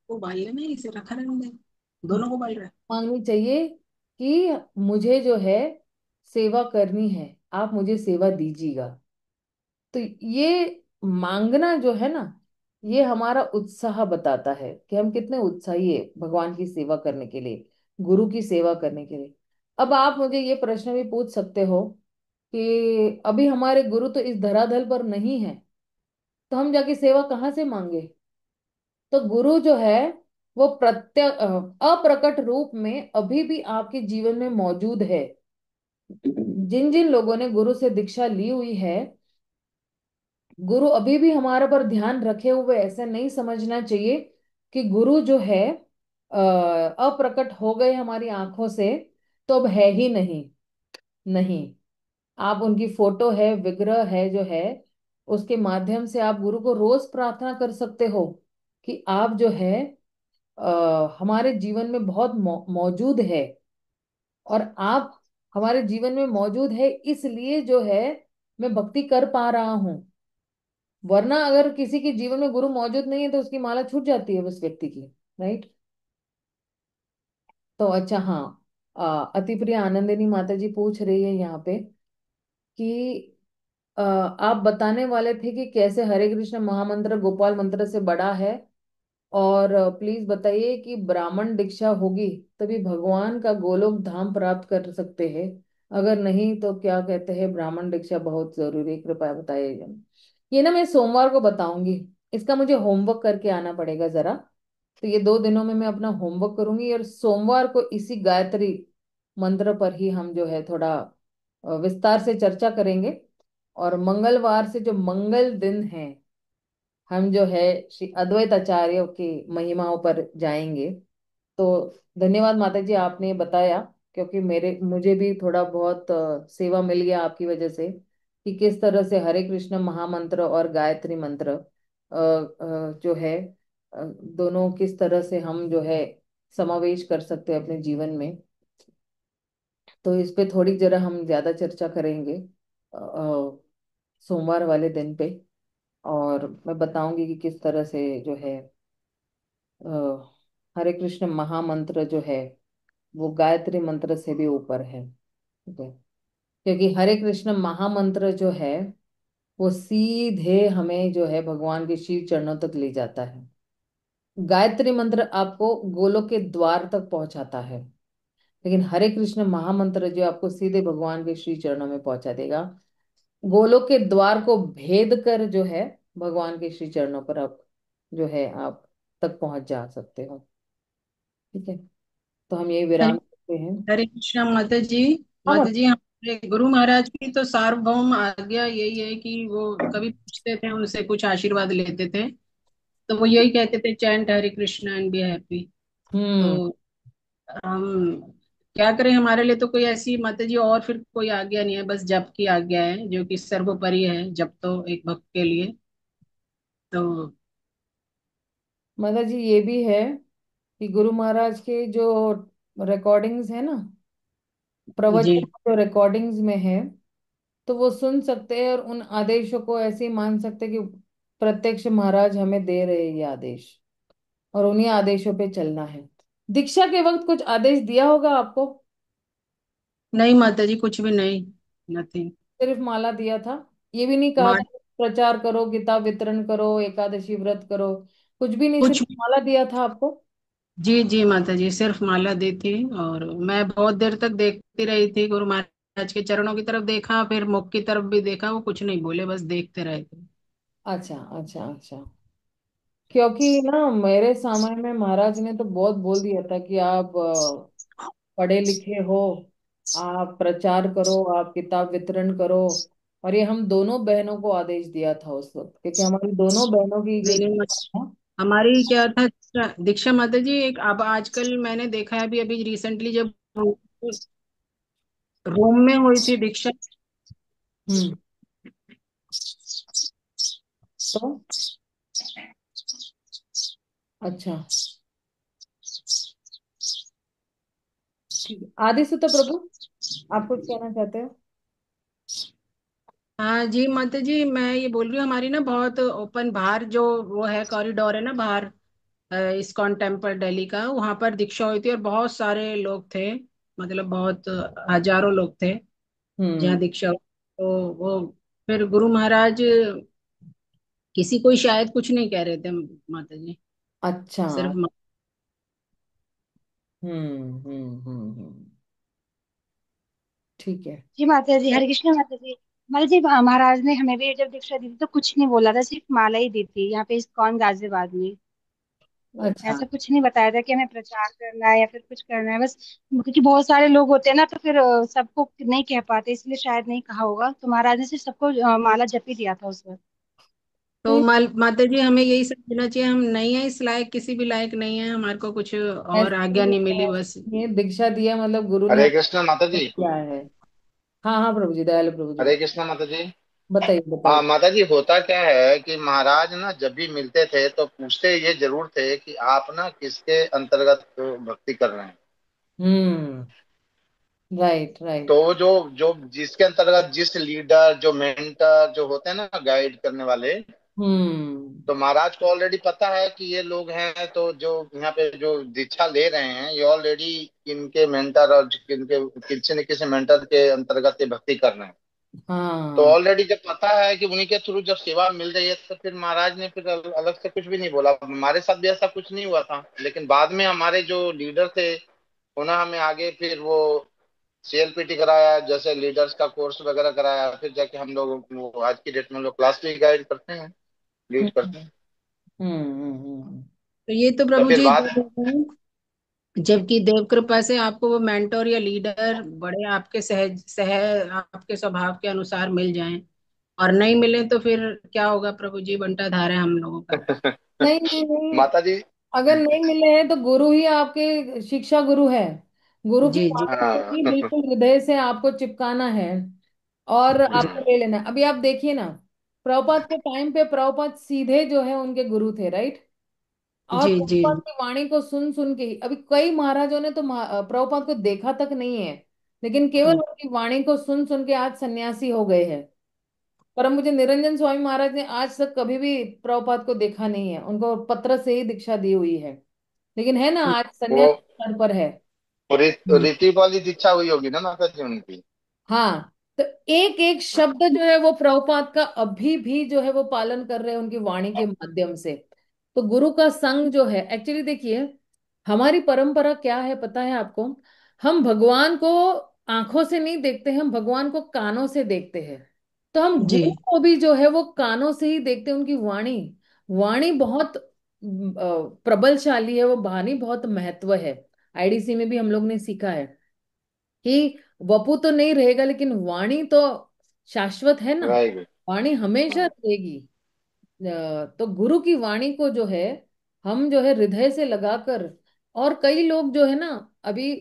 S3: वो बाल लेना, इसे रखा रहने दे, दोनों को बाल रहा है।
S1: मांगनी चाहिए कि मुझे जो है सेवा करनी है, आप मुझे सेवा दीजिएगा। तो ये मांगना जो है ना, ये हमारा उत्साह बताता है कि हम कितने उत्साही है भगवान की सेवा करने के लिए, गुरु की सेवा करने के लिए। अब आप मुझे ये प्रश्न भी पूछ सकते हो कि अभी हमारे गुरु तो इस धरातल पर नहीं है, तो हम जाके सेवा कहाँ से मांगे। तो गुरु जो है वो अप्रकट रूप में अभी भी आपके जीवन में मौजूद है। जिन जिन लोगों ने गुरु से दीक्षा ली हुई है, गुरु अभी भी हमारे पर ध्यान रखे हुए, ऐसा नहीं समझना चाहिए कि गुरु जो है अप्रकट हो गए हमारी आंखों से, तो अब है ही नहीं। नहीं, आप उनकी फोटो है, विग्रह है जो है, उसके माध्यम से आप गुरु को रोज प्रार्थना कर सकते हो कि आप जो है हमारे जीवन में बहुत मौजूद है। और आप हमारे जीवन में मौजूद है इसलिए जो है मैं भक्ति कर पा रहा हूँ। वरना अगर किसी के जीवन में गुरु मौजूद नहीं है तो उसकी माला छूट जाती है उस व्यक्ति की। राइट। तो अच्छा, हाँ, अति प्रिय आनंदिनी माता जी पूछ रही है यहाँ पे कि आप बताने वाले थे कि कैसे हरे कृष्ण महामंत्र गोपाल मंत्र से बड़ा है, और प्लीज बताइए कि ब्राह्मण दीक्षा होगी तभी भगवान का गोलोक धाम प्राप्त कर सकते हैं, अगर नहीं तो क्या कहते हैं ब्राह्मण दीक्षा बहुत जरूरी है, कृपया बताइएगा। ये ना मैं सोमवार को बताऊंगी, इसका मुझे होमवर्क करके आना पड़ेगा जरा। तो ये 2 दिनों में मैं अपना होमवर्क करूंगी, और सोमवार को इसी गायत्री मंत्र पर ही हम जो है थोड़ा विस्तार से चर्चा करेंगे। और मंगलवार से जो मंगल दिन है, हम जो है श्री अद्वैत आचार्य की महिमाओं पर जाएंगे। तो धन्यवाद माता जी, आपने ये बताया, क्योंकि मेरे मुझे भी थोड़ा बहुत सेवा मिल गया आपकी वजह से कि किस तरह से हरे कृष्ण महामंत्र और गायत्री मंत्र जो है दोनों किस तरह से हम जो है समावेश कर सकते हैं अपने जीवन में। तो इस पे थोड़ी जरा हम ज्यादा चर्चा करेंगे सोमवार वाले दिन पे। और मैं बताऊंगी कि किस तरह से जो है हरे कृष्ण महामंत्र जो है वो गायत्री मंत्र से भी ऊपर है। ठीक है, क्योंकि हरे कृष्ण महामंत्र जो है वो सीधे हमें जो है भगवान के श्री चरणों तक ले जाता है। गायत्री मंत्र आपको गोलोक के द्वार तक पहुंचाता है, लेकिन हरे कृष्ण महामंत्र जो आपको सीधे भगवान के श्री चरणों में पहुंचा देगा। गोलोक के द्वार को भेद कर जो है भगवान के श्री चरणों पर आप जो है आप तक पहुंच जा सकते हो। ठीक है, तो हम यही
S3: हरे
S1: विराम करते हैं।
S3: हरे कृष्णा माता जी।
S1: हाँ
S3: माता जी, हमारे गुरु महाराज की तो सार्वभौम आज्ञा यही है कि वो कभी पूछते थे, उनसे कुछ आशीर्वाद लेते थे, तो वो यही कहते थे, chant Hare Krishna and be happy.
S1: Hmm.
S3: तो हम क्या करें, हमारे लिए तो कोई ऐसी माता जी और फिर कोई आज्ञा नहीं है, बस जप की आज्ञा है जो कि सर्वोपरि है, जप तो एक भक्त के लिए। तो
S1: माता जी ये भी है कि गुरु महाराज के जो रिकॉर्डिंग्स है ना,
S3: जी,
S1: प्रवचन जो रिकॉर्डिंग्स में है, तो वो सुन सकते हैं और उन आदेशों को ऐसे ही मान सकते हैं कि प्रत्यक्ष महाराज हमें दे रहे हैं ये आदेश, और उन्हीं आदेशों पे चलना है। दीक्षा के वक्त कुछ आदेश दिया होगा आपको?
S3: नहीं माता जी, कुछ भी नहीं, नथिंग।
S1: सिर्फ माला दिया था? ये भी नहीं कहा
S3: माँ,
S1: था कि प्रचार करो, किताब वितरण करो, एकादशी व्रत करो? कुछ भी नहीं, सिर्फ
S3: कुछ
S1: माला दिया था आपको?
S3: जी जी माता जी, सिर्फ माला दी थी। और मैं बहुत देर तक देखती रही थी, गुरु महाराज के चरणों की तरफ देखा, फिर मुख की तरफ भी देखा, वो कुछ नहीं बोले, बस देखते रहे थे।
S1: अच्छा अच्छा अच्छा। क्योंकि ना मेरे समय में महाराज ने तो बहुत बोल दिया था कि आप पढ़े लिखे हो, आप प्रचार करो, आप किताब वितरण करो। और ये हम दोनों बहनों को आदेश दिया था उस वक्त, क्योंकि हमारी दोनों बहनों की जो
S3: नहीं नहीं
S1: है।
S3: हमारी क्या था, दीक्षा माता जी, एक अब आजकल मैंने देखा है, अभी अभी रिसेंटली जब रोम में हुई थी दीक्षा।
S1: हम्म। तो अच्छा, ठीक है। आदि सुत प्रभु, आप कुछ कहना चाहते हो?
S3: हाँ जी माता जी, मैं ये बोल रही हूँ, हमारी ना बहुत ओपन बाहर जो वो है कॉरिडोर है ना बाहर, इस्कॉन टेम्पल दिल्ली का, वहां पर दीक्षा हुई थी और बहुत सारे लोग थे, मतलब बहुत हजारों लोग थे
S1: हम्म।
S3: जहाँ दीक्षा हुई। तो वो फिर गुरु महाराज किसी को शायद कुछ नहीं कह रहे थे माता जी,
S1: अच्छा।
S3: सिर्फ
S1: ठीक है।
S4: जी माता जी, हरे कृष्ण माता जी। माता जी, महाराज ने हमें भी जब दीक्षा दी थी तो कुछ नहीं बोला था, सिर्फ माला ही दी थी यहाँ पे इस्कॉन गाजियाबाद में। तो
S1: अच्छा।
S4: ऐसा कुछ नहीं बताया था कि हमें प्रचार करना है या फिर कुछ करना है, बस क्योंकि बहुत सारे लोग होते हैं ना, तो फिर सबको नहीं कह पाते, इसलिए शायद नहीं कहा होगा। तो महाराज ने सिर्फ सबको माला जप ही दिया था उस वक्त।
S3: तो माता जी हमें यही समझना चाहिए, हम नहीं है इस लायक, किसी भी लायक नहीं है, हमारे को कुछ और आज्ञा
S1: ऐसे
S3: नहीं मिली बस।
S1: ये दीक्षा दिया मतलब गुरु ने
S2: हरे कृष्ण माता जी।
S1: किया है। हाँ हाँ प्रभु जी, दयालु प्रभु जी,
S2: हरे कृष्ण माता जी।
S1: बताइए
S2: हाँ
S1: बताइए।
S2: माता जी, होता क्या है कि महाराज ना जब भी मिलते थे तो पूछते ये जरूर थे कि आप ना किसके अंतर्गत भक्ति कर रहे हैं।
S1: हम्म। राइट
S2: तो
S1: राइट।
S2: जो जो जिसके अंतर्गत जिस लीडर जो मेंटर जो होते हैं ना गाइड करने वाले,
S1: हम्म।
S2: तो महाराज को ऑलरेडी पता है कि ये लोग हैं, तो जो यहाँ पे जो दीक्षा ले रहे हैं ये ऑलरेडी इनके मेंटर और इनके किसी न किसी मेंटर के अंतर्गत ये भक्ति कर रहे हैं। तो
S1: हाँ।
S2: ऑलरेडी जब पता है कि उन्हीं के थ्रू जब सेवा मिल रही है तो फिर महाराज ने फिर अलग से कुछ भी नहीं बोला। हमारे साथ भी ऐसा कुछ नहीं हुआ था, लेकिन बाद में हमारे जो लीडर थे उन्होंने हमें आगे फिर वो सीएलपीटी कराया, जैसे लीडर्स का कोर्स वगैरह कराया, फिर जाके हम लोग वो आज की डेट में हम लोग क्लास भी गाइड करते हैं, लीड
S1: हम्म
S2: करते हैं।
S1: हम्म।
S3: तो ये तो
S2: तो
S3: प्रभु
S2: फिर
S3: जी
S2: बाद
S3: जबकि देव कृपा से आपको वो मेंटोर या लीडर बड़े आपके सहज सह आपके स्वभाव के अनुसार मिल जाएं, और नहीं मिले तो फिर क्या होगा प्रभु जी, बंटाधार है हम लोगों का।
S1: नहीं नहीं नहीं,
S2: माता जी।
S1: अगर नहीं मिले हैं तो गुरु ही आपके शिक्षा गुरु है। गुरु की
S3: जी जी
S1: वाणी को
S2: हाँ।
S1: ही बिल्कुल हृदय से आपको चिपकाना है और आपको
S2: हम्म,
S1: ले लेना है। अभी आप देखिए ना, प्रभुपाद के टाइम पे प्रभुपाद सीधे जो है उनके गुरु थे, राइट। और
S3: जी जी
S1: प्रभुपाद की वाणी को सुन सुन के ही अभी कई महाराजों ने तो प्रभुपाद को देखा तक नहीं है, लेकिन केवल उनकी वाणी को सुन सुन के आज सन्यासी हो गए हैं। पर मुझे निरंजन स्वामी महाराज ने आज तक कभी भी प्रभुपाद को देखा नहीं है, उनको पत्र से ही दीक्षा दी हुई है, लेकिन है ना आज
S2: वो
S1: सन्यास स्तर पर है।
S2: रीति वाली दीक्षा हुई होगी ना माता जी उनकी।
S1: हाँ, तो एक एक शब्द जो है वो प्रभुपाद का अभी भी जो है वो पालन कर रहे हैं उनकी वाणी के माध्यम से। तो गुरु का संग जो है, एक्चुअली देखिए हमारी परंपरा क्या है पता है आपको? हम भगवान को आंखों से नहीं देखते, हम भगवान को कानों से देखते हैं। तो हम
S3: जी
S1: गुरु को भी जो है वो कानों से ही देखते हैं। उनकी वाणी, वाणी बहुत प्रबलशाली है, वो वाणी बहुत महत्व है। आईडीसी में भी हम लोग ने सीखा है कि वपु तो नहीं रहेगा लेकिन वाणी तो शाश्वत है ना,
S2: राइट।
S1: वाणी हमेशा
S2: हाँ।
S1: रहेगी। तो गुरु की वाणी को जो है हम जो है हृदय से लगाकर, और कई लोग जो है ना अभी,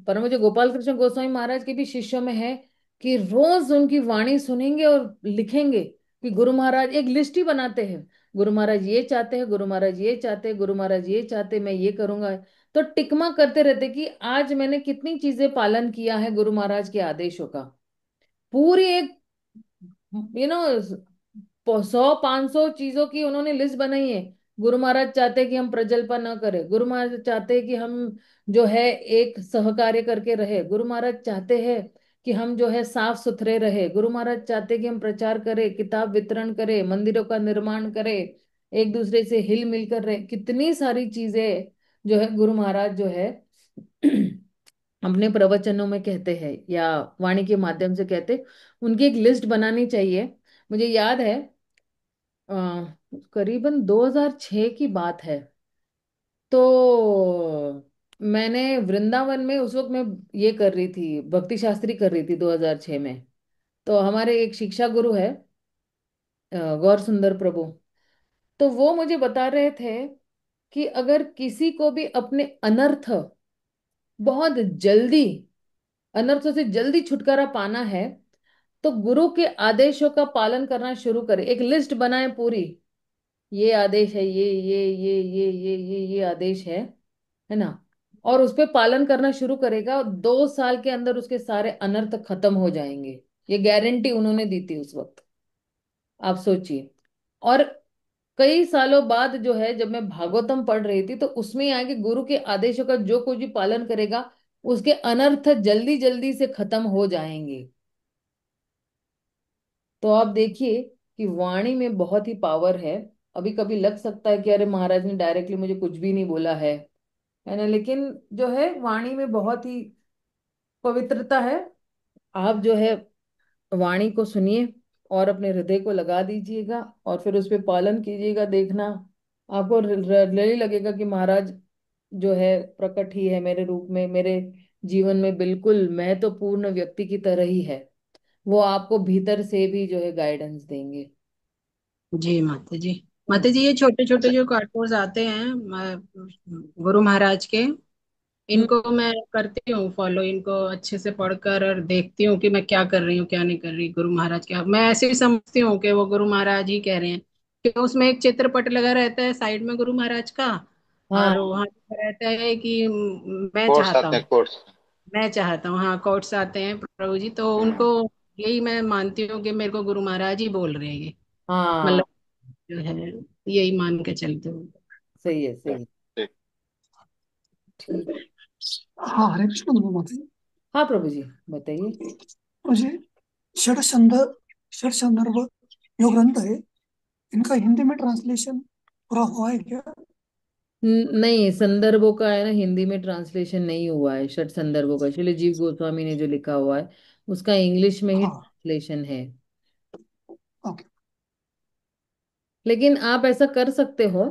S1: पर मुझे गोपाल कृष्ण गोस्वामी महाराज के भी शिष्यों में है कि रोज उनकी वाणी सुनेंगे और लिखेंगे कि गुरु महाराज एक लिस्ट ही बनाते हैं। गुरु महाराज ये चाहते हैं, गुरु महाराज ये चाहते हैं, गुरु महाराज ये चाहते हैं, मैं ये करूंगा। तो टिकमा करते रहते कि आज मैंने कितनी चीजें पालन किया है गुरु महाराज के आदेशों का। पूरी एक 100 500 चीजों की उन्होंने लिस्ट बनाई है। गुरु महाराज चाहते हैं कि हम प्रजल्पा न करें, गुरु महाराज चाहते हैं कि हम जो है एक सहकार्य करके रहे, गुरु महाराज चाहते हैं कि हम जो है साफ सुथरे रहे, गुरु महाराज चाहते हैं कि हम प्रचार करें, किताब वितरण करें, मंदिरों का निर्माण करें, एक दूसरे से हिल मिल कर रहे, कितनी सारी चीजें जो है गुरु महाराज जो है अपने प्रवचनों में कहते हैं या वाणी के माध्यम से कहते, उनकी एक लिस्ट बनानी चाहिए। मुझे याद है अ, करीबन 2006 की बात है। तो मैंने वृंदावन में उस वक्त मैं ये कर रही थी, भक्ति शास्त्री कर रही थी 2006 में। तो हमारे एक शिक्षा गुरु है गौर सुंदर प्रभु। तो वो मुझे बता रहे थे कि अगर किसी को भी अपने अनर्थ बहुत जल्दी, अनर्थों से जल्दी छुटकारा पाना है, तो गुरु के आदेशों का पालन करना शुरू करे। एक लिस्ट बनाए पूरी, ये आदेश है, ये आदेश है ना। और उस पे पालन करना शुरू करेगा, और 2 साल के अंदर उसके सारे अनर्थ खत्म हो जाएंगे। ये गारंटी उन्होंने दी थी उस वक्त, आप सोचिए। और कई सालों बाद जो है, जब मैं भागवतम पढ़ रही थी, तो उसमें आगे गुरु के आदेशों का जो कोई भी पालन करेगा, उसके अनर्थ जल्दी जल्दी से खत्म हो जाएंगे। तो आप देखिए कि वाणी में बहुत ही पावर है। अभी कभी लग सकता है कि अरे महाराज ने डायरेक्टली मुझे कुछ भी नहीं बोला है ना, लेकिन जो है वाणी में बहुत ही पवित्रता है। आप जो है वाणी को सुनिए और अपने हृदय को लगा दीजिएगा, और फिर उस पर पालन कीजिएगा। देखना आपको रियली लगेगा कि महाराज जो है प्रकट ही है मेरे रूप में, मेरे जीवन में बिल्कुल मैं तो पूर्ण व्यक्ति की तरह ही है। वो आपको भीतर से भी जो है गाइडेंस देंगे।
S3: जी माता जी। माता जी, ये छोटे छोटे
S2: अच्छा।
S3: जो कार्टून्स आते हैं गुरु महाराज के,
S1: हम्म।
S3: इनको मैं करती हूँ फॉलो, इनको अच्छे से पढ़कर और देखती हूँ कि मैं क्या कर रही हूँ क्या नहीं कर रही। गुरु महाराज क्या, मैं ऐसे ही समझती हूँ कि वो गुरु महाराज ही कह रहे हैं, क्योंकि उसमें एक चित्रपट लगा रहता है साइड में गुरु महाराज का, और
S1: हाँ
S3: वहां लिखा रहता है कि मैं
S2: कोर्स
S3: चाहता
S2: आते हैं,
S3: हूँ,
S2: कोर्स।
S3: मैं चाहता हूँ। हाँ, कोट्स आते हैं प्रभु जी, तो उनको
S2: हम्म।
S3: यही मैं मानती हूँ कि मेरे को गुरु महाराज ही बोल रहे हैं ये,
S1: हाँ।
S3: मतलब जो है यही मान के चलते हूँ।
S1: सही है, सही है।
S2: ठीक।
S1: ठीक।
S5: हाँ, हरे कृष्ण गुरु माता जी।
S1: हाँ प्रभु जी, बताइए।
S5: मुझे षड संदर्भ षड संदर्भ जो ग्रंथ है, इनका हिंदी में ट्रांसलेशन पूरा हुआ है क्या?
S1: नहीं, संदर्भों का है ना, हिंदी में ट्रांसलेशन नहीं हुआ है। षट संदर्भों का श्रील जीव गोस्वामी ने जो लिखा हुआ है, उसका इंग्लिश में ही
S5: हाँ।
S1: ट्रांसलेशन है।
S5: ओके।
S1: लेकिन आप ऐसा कर सकते हो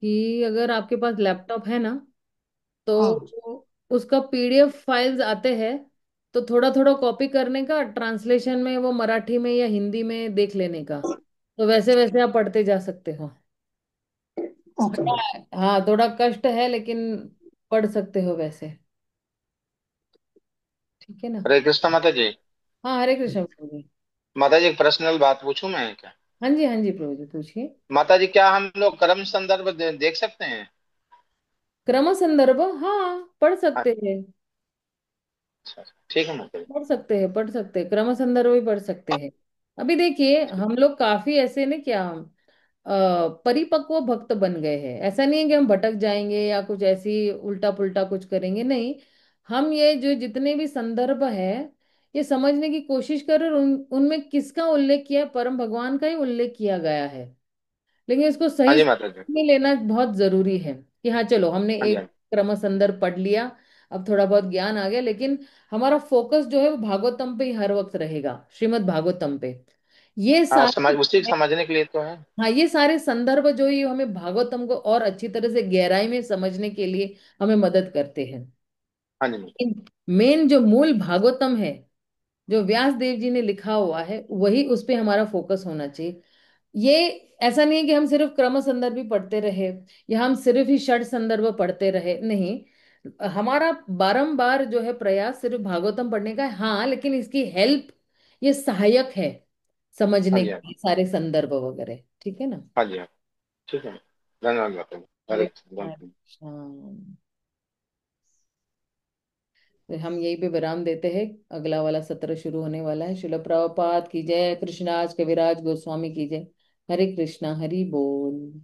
S1: कि अगर आपके पास लैपटॉप है ना, तो
S5: हाँ।
S1: उसका पीडीएफ फाइल्स आते हैं, तो थोड़ा थोड़ा कॉपी करने का, ट्रांसलेशन में वो मराठी में या हिंदी में देख लेने का। तो वैसे वैसे आप पढ़ते जा सकते हो।
S5: Okay ma'am.
S1: थोड़ा, हाँ थोड़ा कष्ट है, लेकिन पढ़ सकते हो वैसे। ठीक है ना।
S2: हरे कृष्ण माता जी।
S1: हाँ हरे कृष्ण प्रभु जी।
S2: माता जी, एक पर्सनल बात पूछूं मैं क्या?
S1: हाँ जी, हाँ जी प्रभु जी, पूछिए।
S2: माता जी, क्या हम लोग कर्म संदर्भ देख सकते हैं?
S1: क्रम संदर्भ, हाँ पढ़ सकते हैं।
S2: अच्छा, ठीक है माता जी।
S1: पढ़ सकते हैं, पढ़ सकते हैं, क्रम संदर्भ भी पढ़ सकते हैं। अभी देखिए हम लोग काफी ऐसे ने क्या परिपक्व भक्त बन गए हैं। ऐसा नहीं है कि हम भटक जाएंगे या कुछ ऐसी उल्टा पुल्टा कुछ करेंगे, नहीं। हम ये जो जितने भी संदर्भ है, ये समझने की कोशिश करें, और उनमें किसका उल्लेख किया है, परम भगवान का ही उल्लेख किया गया है। लेकिन इसको
S2: हाँ
S1: सही
S2: जी माता जी।
S1: में लेना बहुत जरूरी है कि हाँ चलो हमने
S2: हाँ जी,
S1: एक क्रम संदर्भ पढ़ लिया, अब थोड़ा बहुत ज्ञान आ गया, लेकिन हमारा फोकस जो है वो भागवतम पे ही हर वक्त रहेगा, श्रीमद् भागवतम पे। ये
S2: हाँ, समझ
S1: सारे,
S2: उसी समझने के लिए तो है।
S1: हाँ ये सारे संदर्भ जो ये हमें भागवतम को और अच्छी तरह से गहराई में समझने के लिए हमें मदद करते हैं।
S2: हाँ जी माता।
S1: मेन जो मूल भागवतम है, जो व्यास देव जी ने लिखा हुआ है, वही उस पे हमारा फोकस होना चाहिए। ये ऐसा नहीं है कि हम सिर्फ क्रम संदर्भ ही पढ़ते रहे, या हम सिर्फ ही षड संदर्भ पढ़ते रहे, नहीं। हमारा बारंबार जो है प्रयास सिर्फ भागवतम पढ़ने का है, हाँ, लेकिन इसकी हेल्प, ये सहायक है
S2: हाँ
S1: समझने
S2: जी,
S1: के
S2: हाँ।
S1: लिए सारे संदर्भ वगैरह। ठीक है ना।
S2: हाँ जी, हाँ। ठीक है। धन्यवाद माता जी। हरे
S1: हरे
S2: कृष्ण, धन्यवाद।
S1: कृष्ण। तो हम यही पे विराम देते हैं, अगला वाला सत्र शुरू होने वाला है। शिल प्रभुपाद की जय, कृष्णाज कविराज गोस्वामी की जय। हरे कृष्णा, हरि बोल।